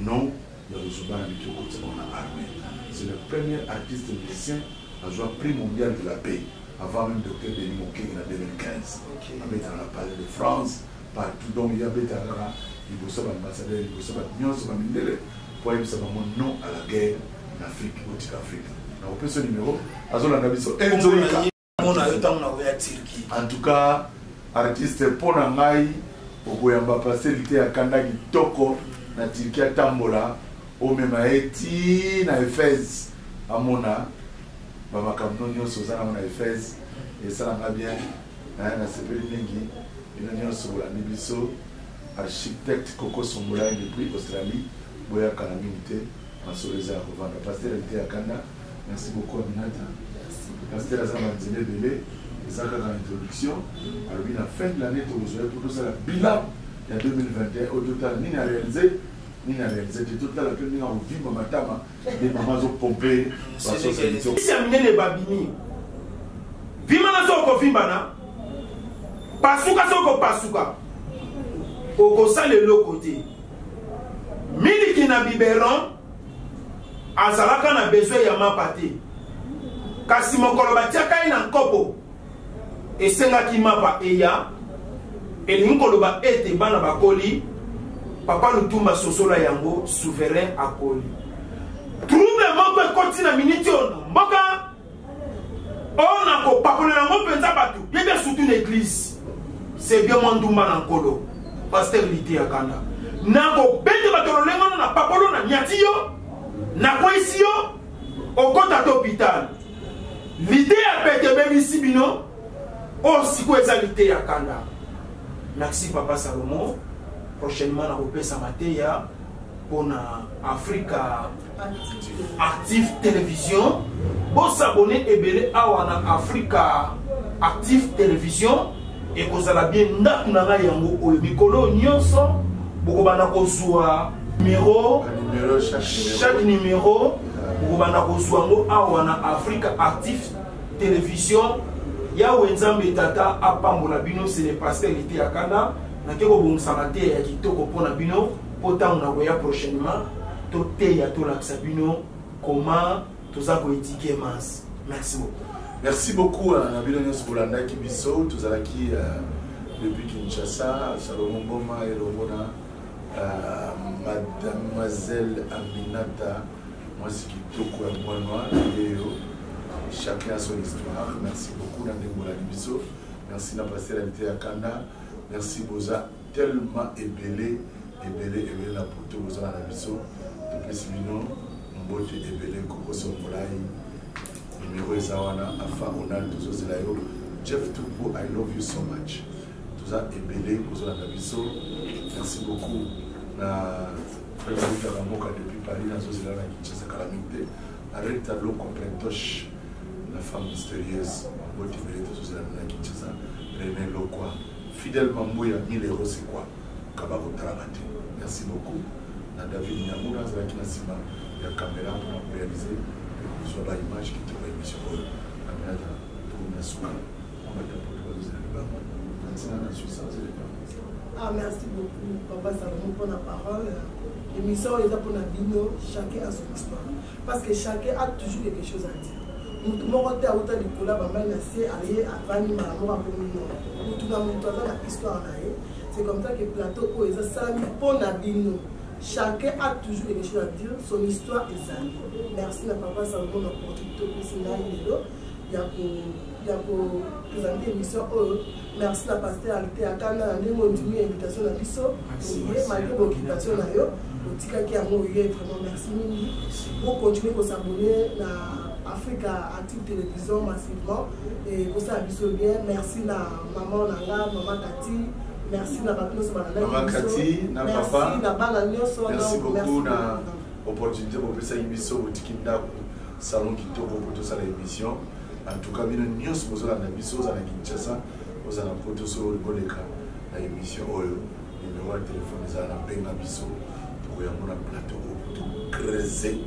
S2: non il y a besoin de bitoko on a armé c'est le premier artiste musicien à jouer prix mondial de la paix avant même Dr Denis Mukwege en 2015. On a parlé de France, partout. Donc il y a il faut savoir l'ambassadeur, il faut savoir pour mon nom à la guerre en Afrique, au Afrique. On peut ce numéro, en tout cas, artiste Ponangai, au Boyamba passé, il était à Kandagi Toko, na Turquie Tambola, au Memaeti, na Efes, à Mona. Baba Kamnonio Sozana on a Efes et ça va bien na sepeli mingi inonyo sobola nibiso architecte Koko Sombola depuis Australie boya kana minute masoleza ya revendre pasteur était à Kanda. Merci beaucoup Aminata. Pasteur Azama Nzele Bele ezaka ka introduction alors bien la fin de l'année tout ça la bilan il y a 2021 au total ni a réalisé tout à l'heure que nous avons vu Matama, des mamans ont pompé. Si amine les babini, vimana soko vimana, pasuka soko pasuka, oko sale le côté. Mili qui na biberon, azalaka na besoin ya mapate. Kasi mokolo batiaka ina nkopo, esenga ki mapa eya, elingo ba ete bana bakoli. Papa Lutumba Sosola Yango, souverain à Koli. Trouble moko koti na minute mboka. On a ko papole na ngo penza batu. Yebe surtout l'église. C'est bien Mandumba na Kolo. Pasteur Lité Akanda. Na ko bete batolo lengo na papolo na nyati yo. Na ko isi yo. Au kota d'hôpital. L'idée a pété même ici bino. Oh siko eza Lité Akanda. Merci Papa Salomon. Prochainement na kopesa mateya pour Africa Active Télévision. Bon s'abonner ebele awa na Africa Active Télévision et kozala bien ndaku na ngai yango oyo mikolo nyonso bokobana kozwa numéro chaque numéro bokobana kozwa ngo awa na Africa Active Télévision. Ya wenzambe tata apambola bino c'est le pasteur Lité Akanda. Nakeko bongisa te ya kitoko pona bino potango na koya prochainement to te ya to lakisa bino comment toza ko étiquer mas. Merci beaucoup. Merci beaucoup à bino nyos bolanda ki biso tozalaki depuis Kinshasa Salomon Boma et Lomona mademoiselle Aminata mwasi kitoko ya mwana leo chacun a son histoire. Merci beaucoup na ndembola biso. Merci na pasteur Lité Akanda. Merci Boza tellement ébélé la poto aux la biso depuis Simino mbote ébélé Koko Sombolai numéro ezawana afa onal tous aux elayo Jeff Tupo I love you so much tout ça ébélé aux la biso merci beaucoup na frère Karamboka depuis Paris dans aux elayo qui tient sa calamité arrête tableau complétoche la femme mystérieuse mbote ébélé tous aux elayo qui tient ça René Lokwa fidèle Mamboya 1000 euros c'est quoi Kabako Taramate. Merci beaucoup. David Niamoura, c'est la Kinasima, il y a caméra pour réaliser sur l'image qui te va émission. Caméra pour Nasuka, on va te proposer le bas.
S3: Merci beaucoup, Papa Salomon, pour la parole. L'émission est là pour la bino, chacun a son histoire. Parce que chacun a toujours quelque chose à dire. Nous tout le monde a autant de collabs, mais c'est allé à Vani, Malamora, pour nous. Nous tout le monde a l'histoire. C'est comme ça que Plateau Oeza Sami pour Nabino. Chacun a toujours quelque chose à dire, son histoire est ça. Merci à Papa Salomon l'opportunité pour Sinaïlo. Il y a pour présenter l'émission. Merci à PasteurAlité à Kana, nous continuons l'invitation à Bisso. Malgré l'occupation à eux, le Tika qui a mouru, vraiment merci. Pour continuer à s'abonner à Africa Active Télévision massivement. Et pour ça, Bisso bien. Merci à Maman Nanga, Maman Kati. Merci na
S2: Maman Kati, na papa. Merci beaucoup na opportunité pour passer émission au Tikinda salon qui tourne pour toute cette émission. En tout cas, bien nous sommes aux émissions à la Kinshasa, aux alentours sur le Boleka, la émission Oyo, numéro de téléphone des Anapena Bisso, pour y avoir un plateau pour creuser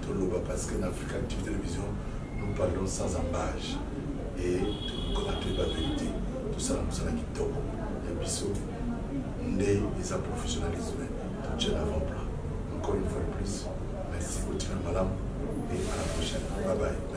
S2: tout le bas parce que dans Africa Active Télévision, nous parlons sans embâche et nous commentons la vérité. Tout ça, nous sommes qui tombent. Né et sa professionnalisme tout tient avant-plan. Encore une fois de plus, merci beaucoup, madame, et à la prochaine. Bye bye.